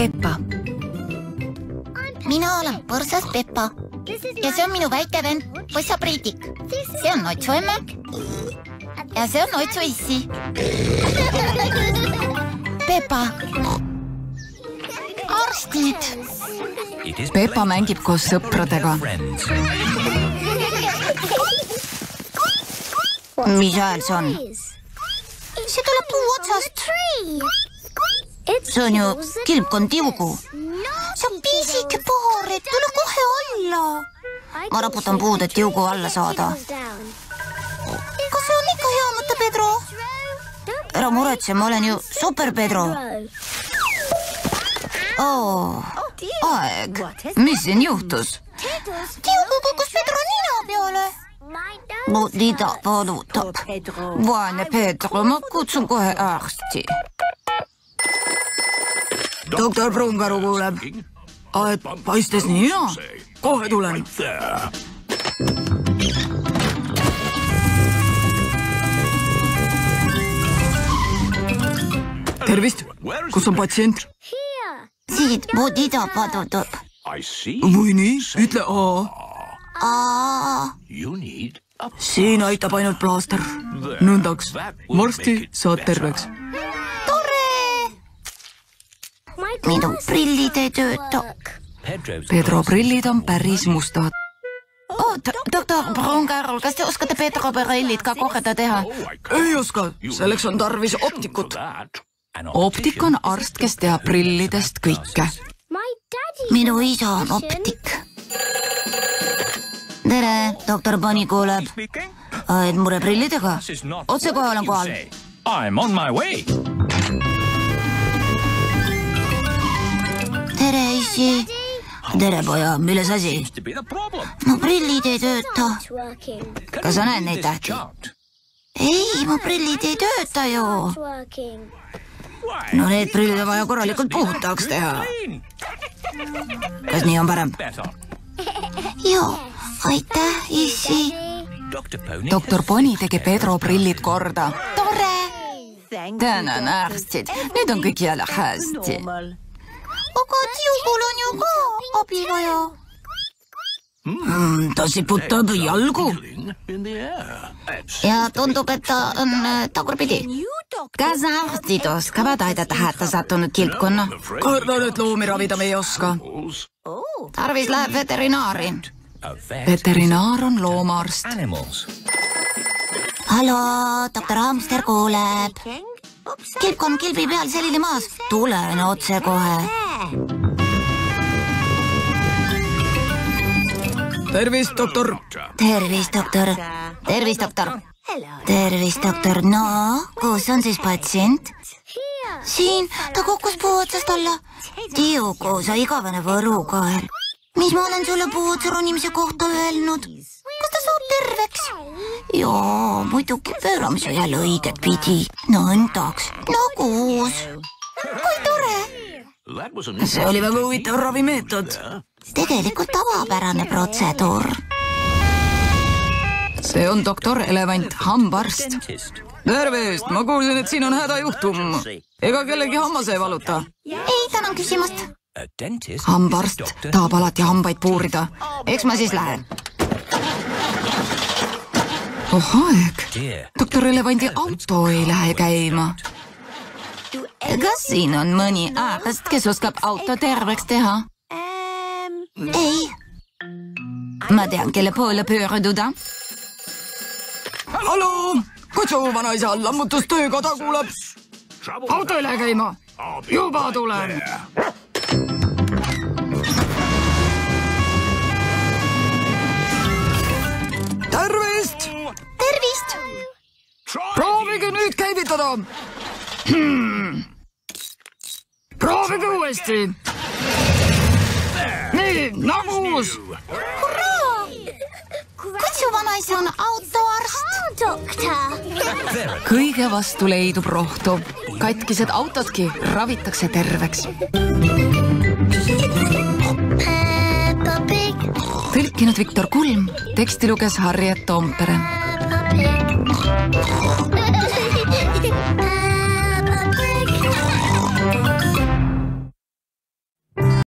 Peppa. Mina olen põrsas Peppa ja see on minu väike vend Põssa Priidik. See on Otsu emme ja see on Otsu issi. Peppa. Arstid. Peppa mängib koos sõpradega. Mis ajal see on? See tuleb puu otsast. See on ju kilpkond tiugu. See on pisike paar, et tule kohe alla. Ma raputan puud, et tiugu alla saada. Kas see on ikka hea mõte, Pedro? Ära muretse, ma olen ju super Pedro. Aeg, mis siin juhtus? Tiugu kukkus Pedro nina peale. Mida palutab? Vaene Pedro, ma kutsun kohe arsti. Doktor Brungaru kuuleb. Paistes nii hea. Kohe tulen. Tervist. Kus on patsient? Siit, mida palutab? Või nii? Ütle A. Siin aitab ainult plaaster. Nõndaks. Varsti saad terveks. Minu prillid ei tööta. Pedro prillid on päris mustad. Doktor Brungarul, kas te oskate Pedro prillid ka korda teha? Ei oska, selleks on tarvis optikut. Optik on arst, kes teab prillidest kõike. Minu isa on optik. Tere, doktor Pani kuuleb. Et mure prillidega? Otse kohe olen kohal. I'm on my way. Tere, issi. Tere, poja, milles asi? Mu prillid ei tööta. Kas sa näed neid tähti? Ei, mu prillid ei tööta ju. No need prillid on vaja korralikult puhtaks teha. Kas nii on parem? Joo, aitäh, issi. Doktor Poni tegi Pedro prillid korda. Tore. Tänan, arstid. Nüüd on kõik jälle hästi. Aga tiugul on ju ka abi vaja. Ta siputab jalgu. Ja tundub, et ta on tagurpidi. Kas arstid oskavad aidata hätta sattunud kilpkonna? Kardan, et loomi ravida me ei oska. Tarvis läheb veterinaari. Veterinaar on loomaarst. Hallo, doktor Hamster kuuleb. Kilpkond kilbi peal selili maas. Tulen otse kohe. Tervist, doktor. Tervist, doktor. Tervist, doktor. Tervist, doktor. No, kus on siis patsient? Siin, ta kukkus puu otsast alla. Tiugu, sa igavene võrukael. Mis ma olen sulle puu otsa ronimise kohta öelnud? Kas ta saab terveks? Jaa, muidugi pööramise jälle õiget pidi. Nõndaks, nagu uus. Kui tore! See oli väga huvitav ravimeetod. Tegelikult tavapärane protseduur. See on doktor Elevant, hambaarst. Tervist, ma kuulsin, et siin on hädajuhtum. Ega kellegi hammas ei valuta? Ei, tänan küsimast. Hambaarst tahab alati hambaid puurida. Eks ma siis lähen. Aeg. Doktor Elevandi auto ei lähe käima. Kas siin on mõni arst, kes oskab auto terveks teha? Ei. Ma tean, kelle poole pöörduda. Hallo, kutsu vanaisa lammutustööga ta kuuleb. Auto ei lähe käima. Juba tulen. Tervist! Tervist! Proovige nüüd käivitada. Proovige uuesti. Nii, nagu uus. Hurraa! Kutsu vanaisa on autoarst. Doktor. Kõige vastu leidub rohtu. Katkised autodki ravitakse terveks. Tõlkinud Viktor Kulm, teksti luges Harriet Toompere.